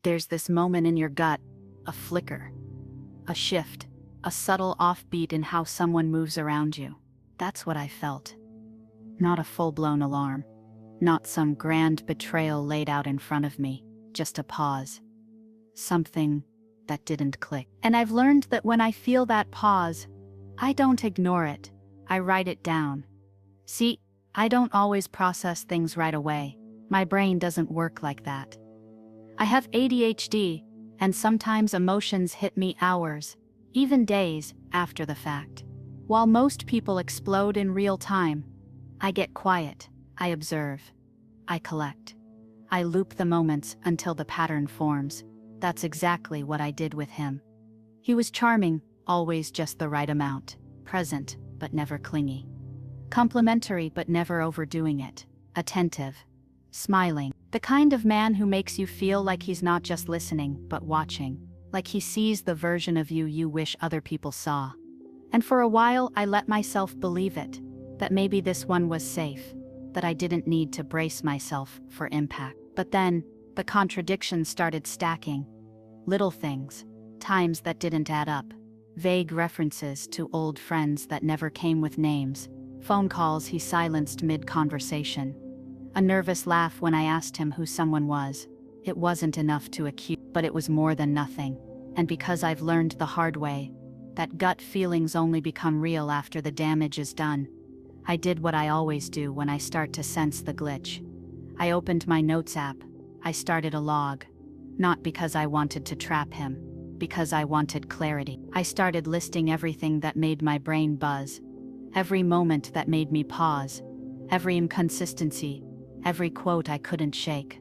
There's this moment in your gut, a flicker, a shift, a subtle offbeat in how someone moves around you. That's what I felt. Not a full-blown alarm. Not some grand betrayal laid out in front of me. Just a pause. Something that didn't click. And I've learned that when I feel that pause, I don't ignore it. I write it down. See, I don't always process things right away. My brain doesn't work like that. I have ADHD, and sometimes emotions hit me hours, even days, after the fact. While most people explode in real time, I get quiet, I observe, I collect. I loop the moments until the pattern forms. That's exactly what I did with him. He was charming, always just the right amount, present, but never clingy. Complimentary but never overdoing it, attentive, smiling. The kind of man who makes you feel like he's not just listening, but watching. Like he sees the version of you you wish other people saw. And for a while I let myself believe it, that maybe this one was safe, that I didn't need to brace myself for impact. But then, the contradictions started stacking. Little things, times that didn't add up, vague references to old friends that never came with names, phone calls he silenced mid-conversation, a nervous laugh when I asked him who someone was. It wasn't enough to accuse, but it was more than nothing. And because I've learned the hard way, that gut feelings only become real after the damage is done, I did what I always do when I start to sense the glitch. I opened my notes app. I started a log. Not because I wanted to trap him, because I wanted clarity. I started listing everything that made my brain buzz, every moment that made me pause, every inconsistency, every quote I couldn't shake.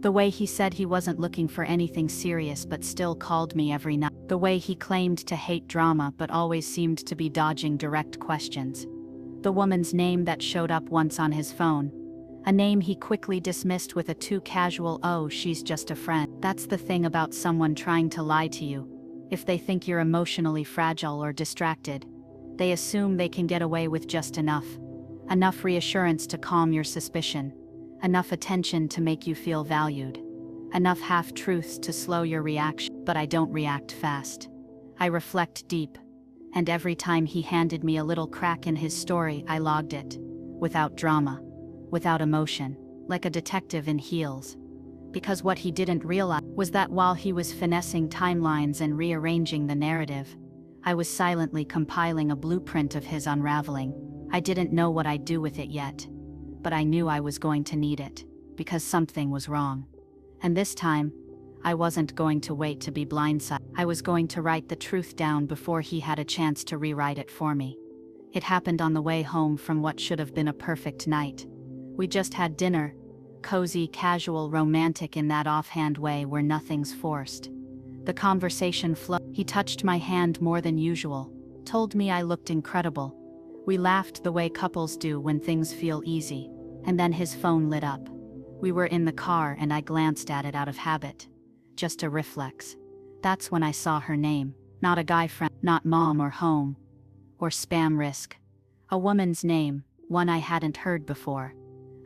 The way he said he wasn't looking for anything serious but still called me every night. The way he claimed to hate drama but always seemed to be dodging direct questions. The woman's name that showed up once on his phone. A name he quickly dismissed with a too casual, "Oh, she's just a friend." That's the thing about someone trying to lie to you. If they think you're emotionally fragile or distracted, they assume they can get away with just enough. Enough reassurance to calm your suspicion. Enough attention to make you feel valued. Enough half-truths to slow your reaction. But I don't react fast. I reflect deep. And every time he handed me a little crack in his story, I logged it. Without drama. Without emotion. Like a detective in heels. Because what he didn't realize was that while he was finessing timelines and rearranging the narrative, I was silently compiling a blueprint of his unraveling. I didn't know what I'd do with it yet. But I knew I was going to need it, because something was wrong. And this time, I wasn't going to wait to be blindsided. I was going to write the truth down before he had a chance to rewrite it for me. It happened on the way home from what should have been a perfect night. We just had dinner, cozy, casual, romantic in that offhand way where nothing's forced. The conversation flowed. He touched my hand more than usual, told me I looked incredible. We laughed the way couples do when things feel easy. And then his phone lit up. We were in the car and I glanced at it out of habit. Just a reflex. That's when I saw her name. Not a guy friend, not mom or home. Or spam risk. A woman's name, one I hadn't heard before.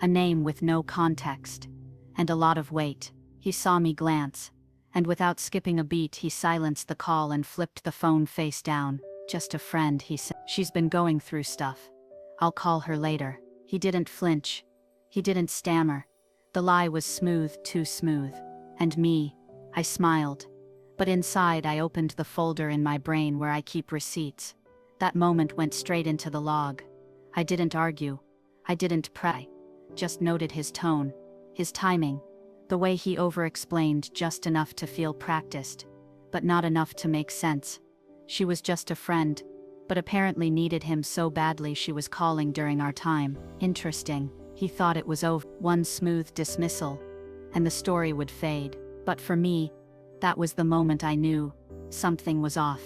A name with no context. And a lot of weight. He saw me glance. And without skipping a beat he silenced the call and flipped the phone face down. Just a friend, he said. She's been going through stuff. I'll call her later. He didn't flinch. He didn't stammer. The lie was smooth, too smooth. And me, I smiled. But inside I opened the folder in my brain where I keep receipts. That moment went straight into the log. I didn't argue. I didn't pray. Just noted his tone, his timing, the way he over-explained just enough to feel practiced, but not enough to make sense. She was just a friend, but apparently needed him so badly she was calling during our time. Interesting. He thought it was over. One smooth dismissal, and the story would fade. But for me, that was the moment I knew something was off,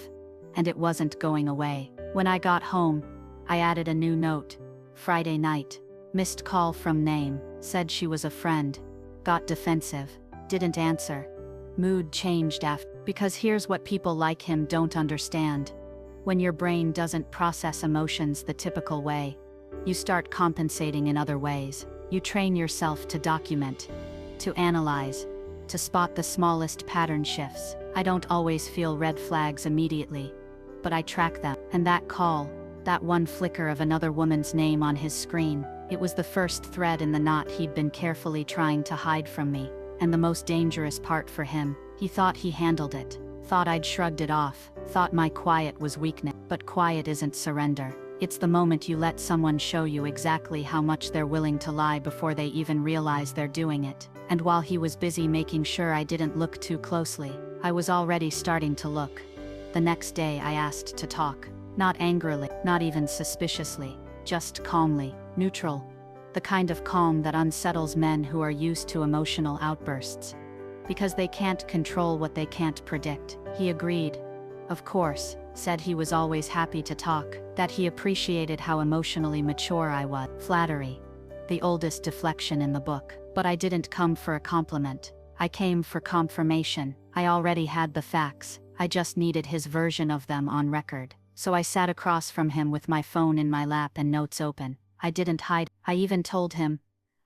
and it wasn't going away. When I got home, I added a new note. Friday night. Missed call from name. Said she was a friend. Got defensive. Didn't answer. Mood changed after. Because here's what people like him don't understand. When your brain doesn't process emotions the typical way, you start compensating in other ways. You train yourself to document, to analyze, to spot the smallest pattern shifts. I don't always feel red flags immediately, but I track them. And that call, that one flicker of another woman's name on his screen, it was the first thread in the knot he'd been carefully trying to hide from me. And the most dangerous part for him, he thought he handled it, thought I'd shrugged it off, thought my quiet was weakness. But quiet isn't surrender. It's the moment you let someone show you exactly how much they're willing to lie before they even realize they're doing it. And while he was busy making sure I didn't look too closely, I was already starting to look. The next day I asked to talk. Not angrily, not even suspiciously, just calmly, neutral. The kind of calm that unsettles men who are used to emotional outbursts. Because they can't control what they can't predict. He agreed. Of course, said he was always happy to talk, that he appreciated how emotionally mature I was. Flattery. The oldest deflection in the book. But I didn't come for a compliment. I came for confirmation. I already had the facts. I just needed his version of them on record. So I sat across from him with my phone in my lap and notes open. I didn't hide. I even told him,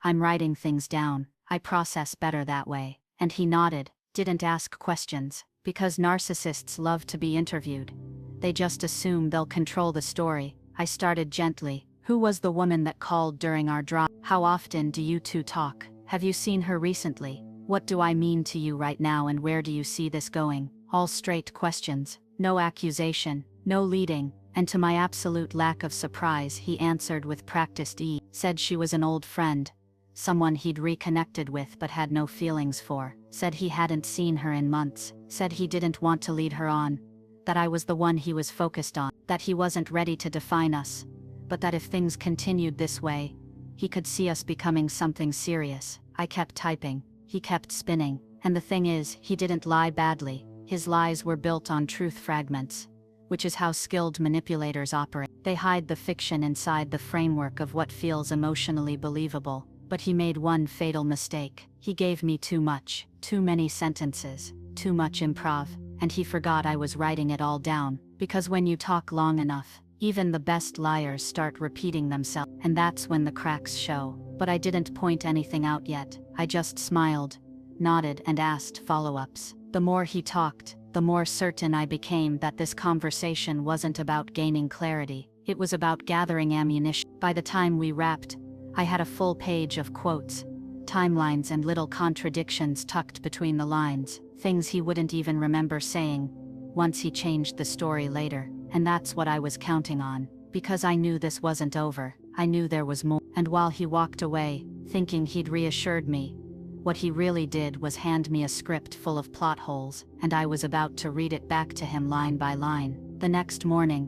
I'm writing things down. I process better that way. And he nodded, didn't ask questions, because narcissists love to be interviewed. They just assume they'll control the story. I started gently. Who was the woman that called during our drive? How often do you two talk? Have you seen her recently? What do I mean to you right now, and where do you see this going? All straight questions. No accusation, no leading. And to my absolute lack of surprise, he answered with practiced ease. Said she was an old friend. Someone he'd reconnected with but had no feelings for. Said he hadn't seen her in months. Said he didn't want to lead her on. That I was the one he was focused on. That he wasn't ready to define us. But that if things continued this way, he could see us becoming something serious. I kept typing. He kept spinning. And the thing is, he didn't lie badly. His lies were built on truth fragments. Which is how skilled manipulators operate. They hide the fiction inside the framework of what feels emotionally believable. But he made one fatal mistake. He gave me too much, too many sentences, too much improv, and he forgot I was writing it all down. Because when you talk long enough, even the best liars start repeating themselves, and that's when the cracks show. But I didn't point anything out yet. I just smiled, nodded, and asked follow-ups. The more he talked, the more certain I became that this conversation wasn't about gaining clarity. It was about gathering ammunition. By the time we wrapped, I had a full page of quotes, timelines, and little contradictions tucked between the lines, things he wouldn't even remember saying, once he changed the story later. And that's what I was counting on, because I knew this wasn't over. I knew there was more. And while he walked away, thinking he'd reassured me, what he really did was hand me a script full of plot holes, and I was about to read it back to him line by line. The next morning,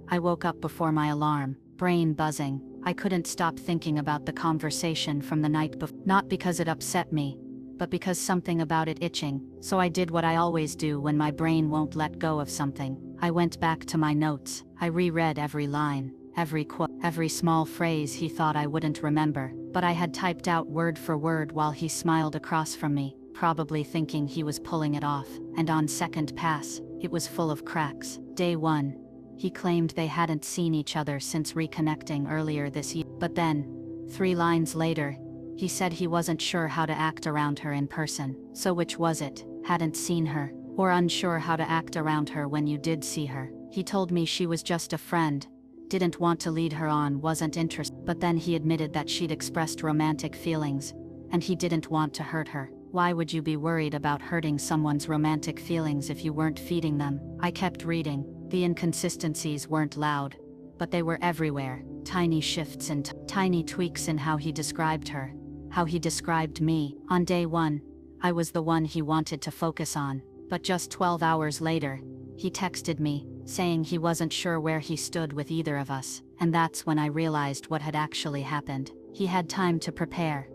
I woke up before my alarm, brain buzzing. I couldn't stop thinking about the conversation from the night before, not because it upset me, but because something about it itching. So I did what I always do when my brain won't let go of something. I went back to my notes. I reread every line, every quote, every small phrase he thought I wouldn't remember, but I had typed out word for word while he smiled across from me, probably thinking he was pulling it off. And on second pass, it was full of cracks. Day 1. He claimed they hadn't seen each other since reconnecting earlier this year. But then, 3 lines later, he said he wasn't sure how to act around her in person. So which was it? Hadn't seen her, or unsure how to act around her when you did see her? He told me she was just a friend, didn't want to lead her on, wasn't interested. But then he admitted that she'd expressed romantic feelings, and he didn't want to hurt her. Why would you be worried about hurting someone's romantic feelings if you weren't feeding them? I kept reading. The inconsistencies weren't loud, but they were everywhere. Tiny shifts and tiny tweaks in how he described her, how he described me. On day 1, I was the one he wanted to focus on. But just 12 hours later, he texted me, saying he wasn't sure where he stood with either of us. And that's when I realized what had actually happened. He had time to prepare.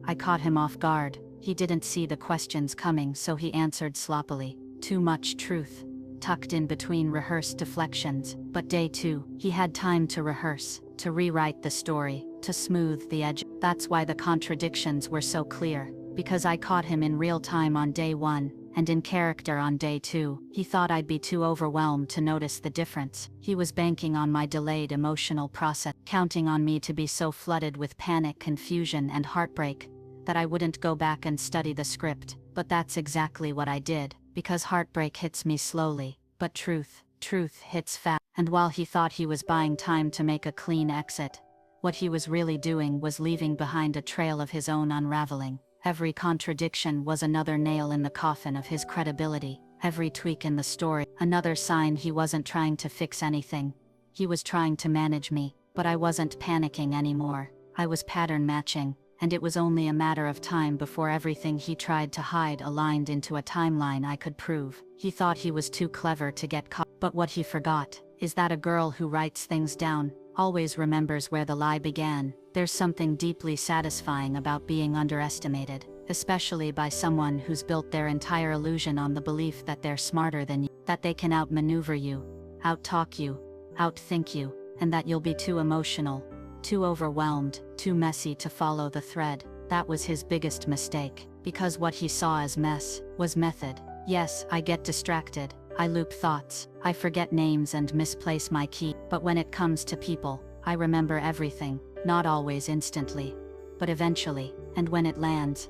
I caught him off guard. He didn't see the questions coming, so he answered sloppily. Too much truth, tucked in between rehearsed deflections. But day 2, he had time to rehearse, to rewrite the story, to smooth the edge. That's why the contradictions were so clear, because I caught him in real time on day 1, and in character on day 2. He thought I'd be too overwhelmed to notice the difference. He was banking on my delayed emotional process, counting on me to be so flooded with panic, confusion, and heartbreak that I wouldn't go back and study the script, But that's exactly what I did, because heartbreak hits me slowly, but truth hits fast. And while he thought he was buying time to make a clean exit, what he was really doing was leaving behind a trail of his own unraveling. Every contradiction was another nail in the coffin of his credibility. Every tweak in the story, another sign he wasn't trying to fix anything. He was trying to manage me, but I wasn't panicking anymore. I was pattern matching, and it was only a matter of time before everything he tried to hide aligned into a timeline I could prove. He thought he was too clever to get caught, but what he forgot is that a girl who writes things down always remembers where the lie began. There's something deeply satisfying about being underestimated, especially by someone who's built their entire illusion on the belief that they're smarter than you, that they can outmaneuver you, outtalk you, outthink you, and that you'll be too emotional, too overwhelmed, too messy to follow the thread. That was his biggest mistake, because what he saw as mess was method. Yes, I get distracted, I loop thoughts, I forget names and misplace my key, but when it comes to people, I remember everything, not always instantly, but eventually, and when it lands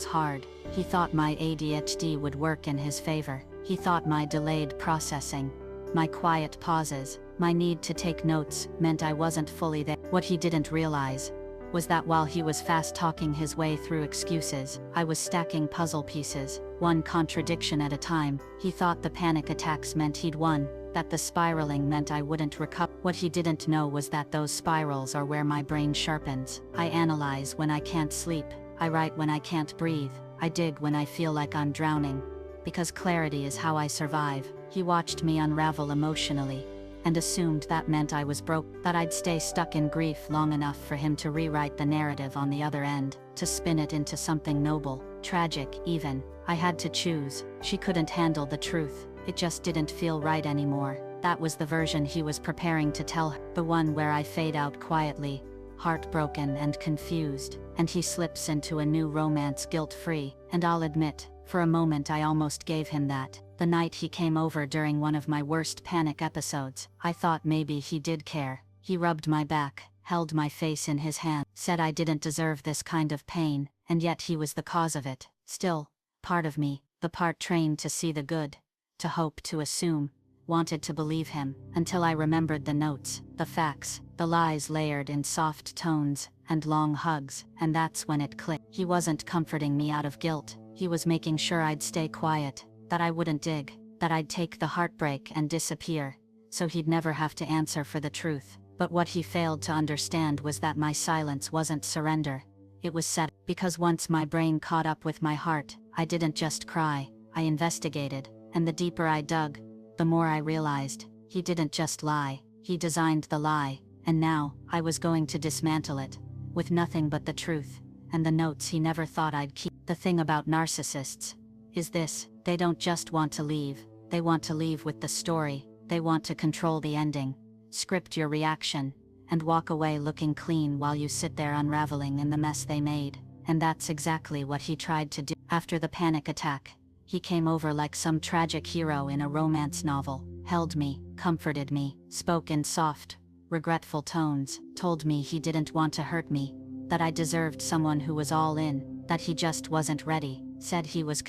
hard. He thought my ADHD would work in his favor. He thought my delayed processing, my quiet pauses, my need to take notes meant I wasn't fully there. What he didn't realize was that while he was fast-talking his way through excuses, I was stacking puzzle pieces, one contradiction at a time. He thought the panic attacks meant he'd won, that the spiraling meant I wouldn't recover. What he didn't know was that those spirals are where my brain sharpens. I analyze when I can't sleep, I write when I can't breathe, I dig when I feel like I'm drowning. Because clarity is how I survive. He watched me unravel emotionally, and assumed that meant I was broke, that I'd stay stuck in grief long enough for him to rewrite the narrative on the other end, to spin it into something noble, tragic even. I had to choose. She couldn't handle the truth. It just didn't feel right anymore. That was the version he was preparing to tell her, the one where I fade out quietly, heartbroken and confused, and he slips into a new romance guilt-free. And I'll admit, for a moment I almost gave him that. The night he came over during one of my worst panic episodes, I thought maybe he did care. He rubbed my back, held my face in his hand, said I didn't deserve this kind of pain, and yet he was the cause of it. Still, part of me, the part trained to see the good, to hope, to assume, wanted to believe him, until I remembered the notes, the facts, the lies layered in soft tones and long hugs, and that's when it clicked. He wasn't comforting me out of guilt, he was making sure I'd stay quiet, that I wouldn't dig, that I'd take the heartbreak and disappear, so he'd never have to answer for the truth. But what he failed to understand was that my silence wasn't surrender, it was set, because once my brain caught up with my heart, I didn't just cry, I investigated, and the deeper I dug, the more I realized, he didn't just lie, he designed the lie, and now, I was going to dismantle it, with nothing but the truth, and the notes he never thought I'd keep. The thing about narcissists is this: they don't just want to leave, they want to leave with the story, they want to control the ending, script your reaction, and walk away looking clean while you sit there unraveling in the mess they made. And that's exactly what he tried to do. After the panic attack, he came over like some tragic hero in a romance novel, held me, comforted me, spoke in soft, regretful tones, told me he didn't want to hurt me, that I deserved someone who was all in, that he just wasn't ready, said he was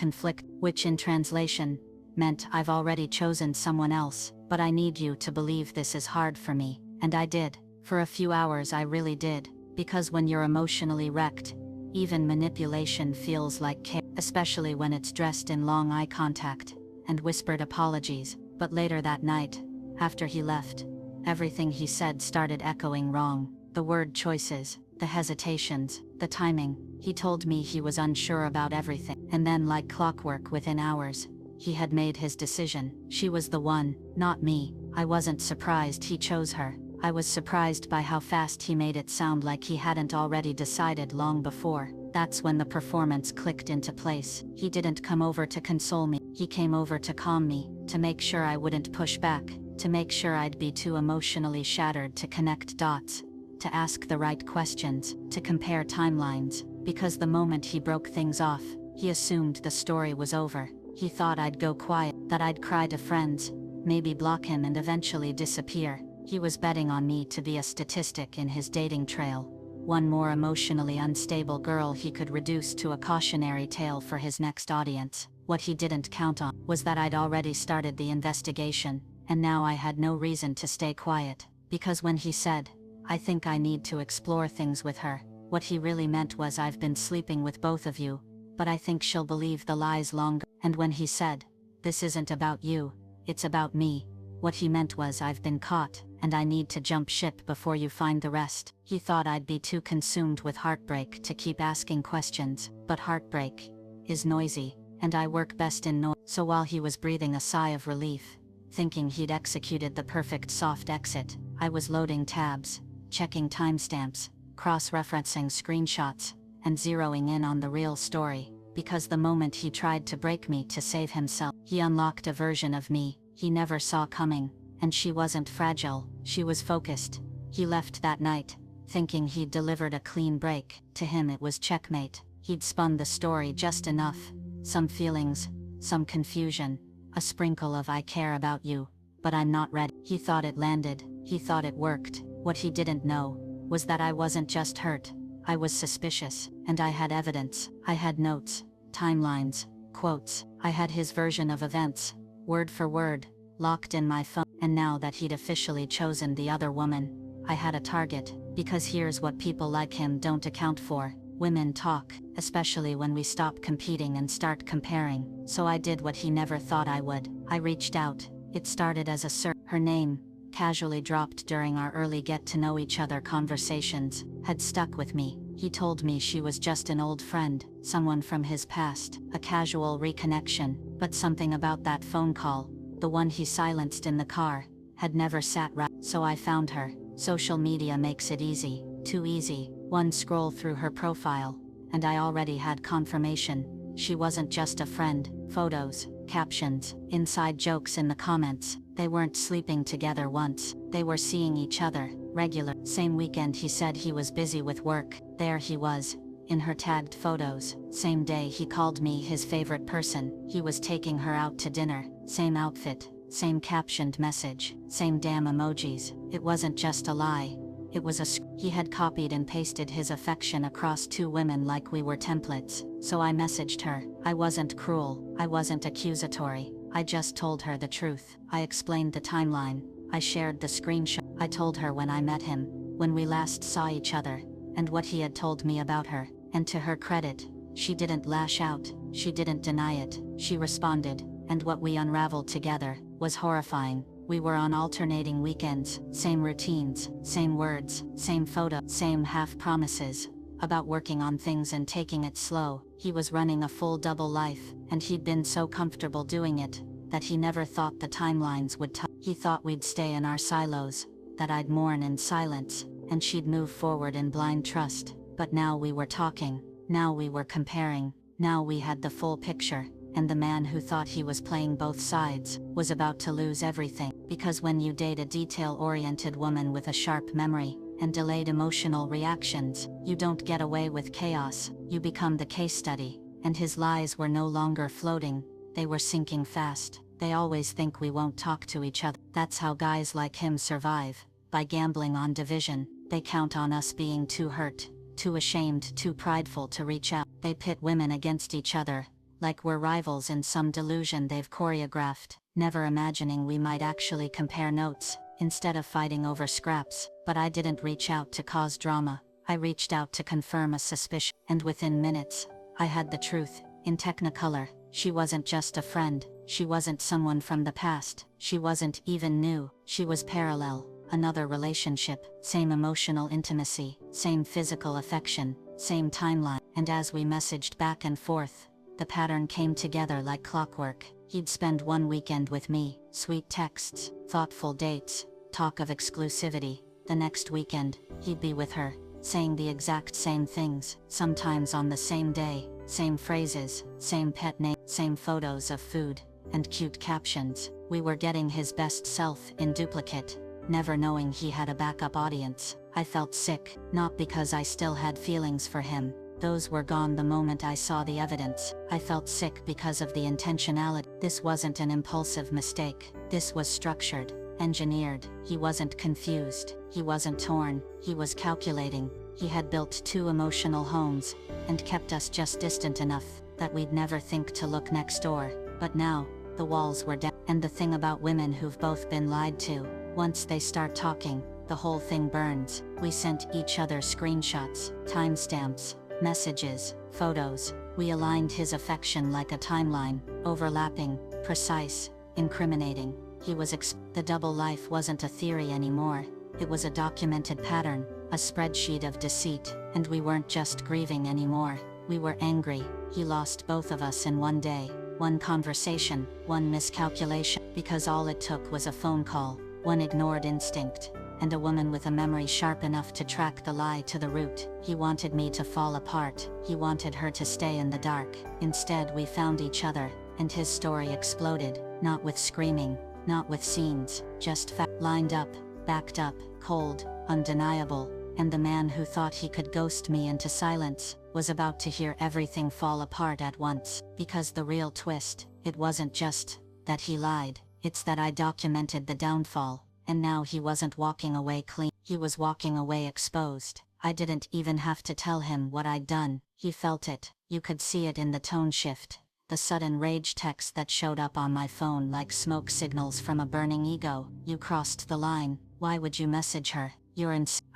which in translation meant I've already chosen someone else, but I need you to believe this is hard for me. And I did. For a few hours I really did, because when you're emotionally wrecked, even manipulation feels like care, especially when it's dressed in long eye contact and whispered apologies. But later that night, after he left, everything he said started echoing wrong. The word choices, the hesitations, the timing. He told me he was unsure about everything, and then like clockwork within hours, he had made his decision. She was the one, not me. I wasn't surprised he chose her. I was surprised by how fast he made it sound like he hadn't already decided long before. That's when the performance clicked into place. He didn't come over to console me, he came over to calm me, to make sure I wouldn't push back, to make sure I'd be too emotionally shattered to connect dots, to ask the right questions, to compare timelines, because the moment he broke things off, he assumed the story was over. He thought I'd go quiet, that I'd cry to friends, maybe block him and eventually disappear. He was betting on me to be a statistic in his dating trail, one more emotionally unstable girl he could reduce to a cautionary tale for his next audience. What he didn't count on was that I'd already started the investigation, and now I had no reason to stay quiet. Because when he said, "I think I need to explore things with her," what he really meant was, "I've been sleeping with both of you, but I think she'll believe the lies longer." And when he said, "This isn't about you, it's about me," what he meant was, "I've been caught, and I need to jump ship before you find the rest." He thought I'd be too consumed with heartbreak to keep asking questions, but heartbreak is noisy, and I work best in noise. So while he was breathing a sigh of relief, thinking he'd executed the perfect soft exit, I was loading tabs, checking timestamps, cross-referencing screenshots, and zeroing in on the real story. Because the moment he tried to break me to save himself, he unlocked a version of me he never saw coming. And she wasn't fragile, she was focused. He left that night, thinking he'd delivered a clean break. To him it was checkmate. He'd spun the story just enough. Some feelings, some confusion, a sprinkle of "I care about you, but I'm not ready." He thought it landed, he thought it worked. What he didn't know was that I wasn't just hurt, I was suspicious, and I had evidence. I had notes, timelines, quotes. I had his version of events, word for word, locked in my phone. And now that he'd officially chosen the other woman, I had a target. Because here's what people like him don't account for: women talk, especially when we stop competing and start comparing. So I did what he never thought I would. I reached out. It started as a search. Her name, casually dropped during our early get-to-know-each-other conversations, had stuck with me. He told me she was just an old friend, someone from his past, a casual reconnection. But something about that phone call, the one he silenced in the car, had never sat right. So I found her. Social media makes it easy, too easy. One scroll through her profile, and I already had confirmation. She wasn't just a friend. Photos, captions, inside jokes in the comments. They weren't sleeping together once, they were seeing each other regular. Same weekend he said he was busy with work, there he was, in her tagged photos. Same day he called me his favorite person, he was taking her out to dinner. Same outfit, same captioned message, same damn emojis. It wasn't just a lie, it was he had copied and pasted his affection across two women like we were templates. So I messaged her. I wasn't cruel, I wasn't accusatory, I just told her the truth. I explained the timeline, I shared the screenshot. I told her when I met him, when we last saw each other, and what he had told me about her. And to her credit, she didn't lash out, she didn't deny it, she responded. And what we unraveled together was horrifying. We were on alternating weekends, same routines, same words, same photo, same half promises about working on things and taking it slow. He was running a full double life, and he'd been so comfortable doing it that he never thought the timelines would He thought we'd stay in our silos, that I'd mourn in silence, and she'd move forward in blind trust. But now we were talking, now we were comparing, now we had the full picture. And the man who thought he was playing both sides was about to lose everything. Because when you date a detail-oriented woman with a sharp memory and delayed emotional reactions, you don't get away with chaos, you become the case study. And his lies were no longer floating, they were sinking fast. They always think we won't talk to each other. That's how guys like him survive, by gambling on division. They count on us being too hurt, too ashamed, too prideful to reach out. They pit women against each other, like we're rivals in some delusion they've choreographed, never imagining we might actually compare notes, instead of fighting over scraps. But I didn't reach out to cause drama, I reached out to confirm a suspicion. And within minutes, I had the truth, in technicolor. She wasn't just a friend, she wasn't someone from the past, she wasn't even new, she was parallel. Another relationship, same emotional intimacy, same physical affection, same timeline. And as we messaged back and forth, the pattern came together like clockwork. He'd spend one weekend with me, sweet texts, thoughtful dates, talk of exclusivity. The next weekend, he'd be with her, saying the exact same things, sometimes on the same day, same phrases, same pet name, same photos of food, and cute captions. We were getting his best self in duplicate, never knowing he had a backup audience. I felt sick, not because I still had feelings for him. Those were gone the moment I saw the evidence. I felt sick because of the intentionality. This wasn't an impulsive mistake. This was structured, engineered. He wasn't confused. He wasn't torn. He was calculating. He had built 2 emotional homes, and kept us just distant enough that we'd never think to look next door. But now, the walls were down. And the thing about women who've both been lied to, once they start talking, the whole thing burns. We sent each other screenshots, timestamps, messages, photos. We aligned his affection like a timeline, overlapping, precise, incriminating. The double life wasn't a theory anymore. It was a documented pattern, a spreadsheet of deceit, and we weren't just grieving anymore. We were angry. He lost both of us in one day. One conversation, one miscalculation, because all it took was a phone call, one ignored instinct, and a woman with a memory sharp enough to track the lie to the root. He wanted me to fall apart. He wanted her to stay in the dark. Instead, we found each other, and his story exploded, not with screaming, not with scenes, just lined up, backed up, cold, undeniable. And the man who thought he could ghost me into silence was about to hear everything fall apart at once. Because the real twist, it wasn't just that he lied, it's that I documented the downfall, and now he wasn't walking away clean. He was walking away exposed. I didn't even have to tell him what I'd done. He felt it. You could see it in the tone shift. The sudden rage texts that showed up on my phone like smoke signals from a burning ego. You crossed the line. Why would you message her?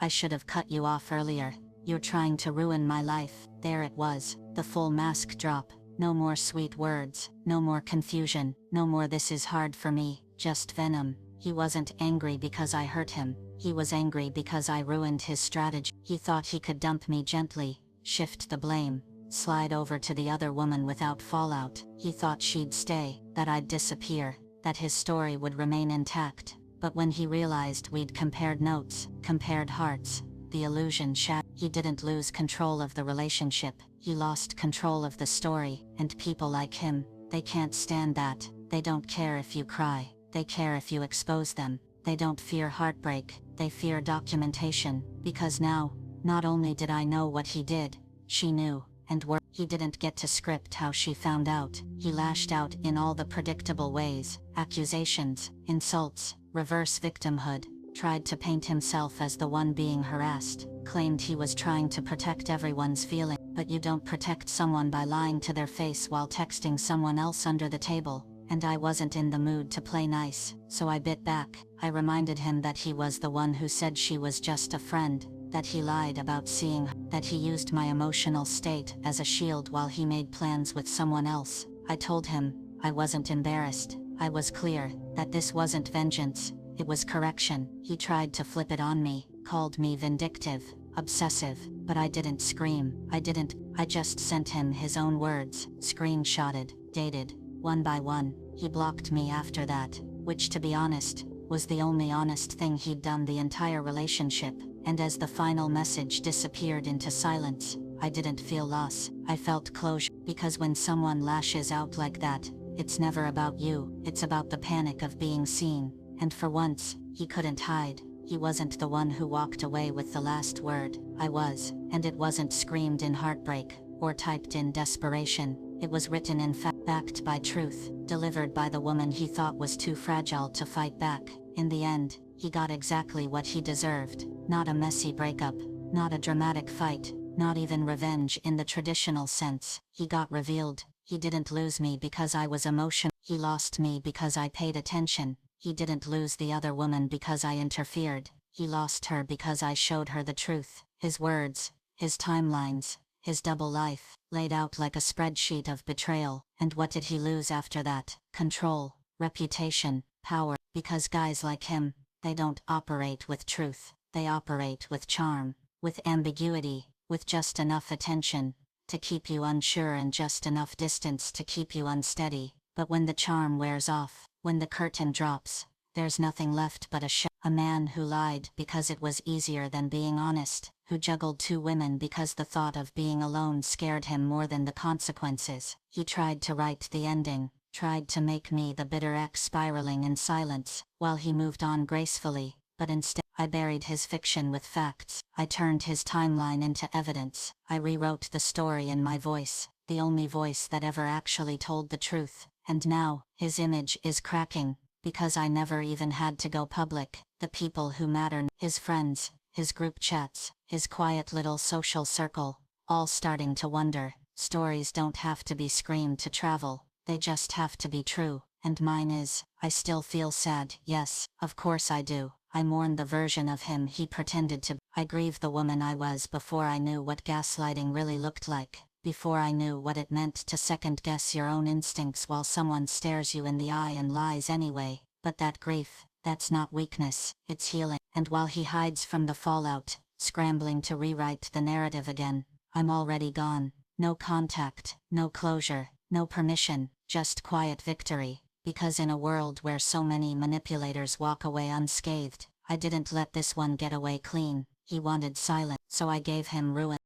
I should have cut you off earlier. You're trying to ruin my life. There it was, the full mask drop. No more sweet words, no more confusion, no more "this is hard for me," just venom. He wasn't angry because I hurt him. He was angry because I ruined his strategy. He thought he could dump me gently, shift the blame, slide over to the other woman without fallout. He thought she'd stay, that I'd disappear, that his story would remain intact. But when he realized we'd compared notes, compared hearts, the illusion shattered. He didn't lose control of the relationship, he lost control of the story. And people like him, they can't stand that. They don't care if you cry, they care if you expose them. They don't fear heartbreak, they fear documentation. Because now, not only did I know what he did, she knew, and he didn't get to script how she found out. He lashed out in all the predictable ways: accusations, insults, reverse victimhood, tried to paint himself as the one being harassed, claimed he was trying to protect everyone's feelings. But you don't protect someone by lying to their face while texting someone else under the table. And I wasn't in the mood to play nice, so I bit back. I reminded him that he was the one who said she was just a friend, that he lied about seeing her, that he used my emotional state as a shield while he made plans with someone else. I told him I wasn't embarrassed. I was clear that this wasn't vengeance, it was correction. He tried to flip it on me, called me vindictive, obsessive, but I didn't scream. I just sent him his own words, screenshotted, dated. One by one, he blocked me after that, which, to be honest, was the only honest thing he'd done the entire relationship. And as the final message disappeared into silence, I didn't feel loss, I felt closure. Because when someone lashes out like that, it's never about you, it's about the panic of being seen. And for once, he couldn't hide. He wasn't the one who walked away with the last word. I was, and it wasn't screamed in heartbreak, or typed in desperation. It was written in fact, backed by truth, delivered by the woman he thought was too fragile to fight back. In the end, he got exactly what he deserved. Not a messy breakup, not a dramatic fight, not even revenge in the traditional sense. He got revealed. He didn't lose me because I was emotional. He lost me because I paid attention. He didn't lose the other woman because I interfered. He lost her because I showed her the truth. His words, his timelines, his double life, laid out like a spreadsheet of betrayal. And what did he lose after that? Control, reputation, power. Because guys like him, they don't operate with truth. They operate with charm, with ambiguity, with just enough attention to keep you unsure and just enough distance to keep you unsteady. But when the charm wears off, when the curtain drops, there's nothing left but a man who lied because it was easier than being honest, who juggled 2 women because the thought of being alone scared him more than the consequences. He tried to write the ending, tried to make me the bitter ex spiraling in silence, while he moved on gracefully, but instead, I buried his fiction with facts. I turned his timeline into evidence. I rewrote the story in my voice, the only voice that ever actually told the truth. And now, his image is cracking, because I never even had to go public. The people who matter, his friends, his group chats, his quiet little social circle, all starting to wonder. Stories don't have to be screamed to travel, they just have to be true. And mine is, I still feel sad, yes, of course I do. I mourn the version of him he pretended to be. I grieve the woman I was before I knew what gaslighting really looked like, before I knew what it meant to second-guess your own instincts while someone stares you in the eye and lies anyway. But that grief, that's not weakness, it's healing. And while he hides from the fallout, scrambling to rewrite the narrative again, I'm already gone. No contact, no closure, no permission, just quiet victory. Because in a world where so many manipulators walk away unscathed, I didn't let this one get away clean. He wanted silence, so I gave him ruin.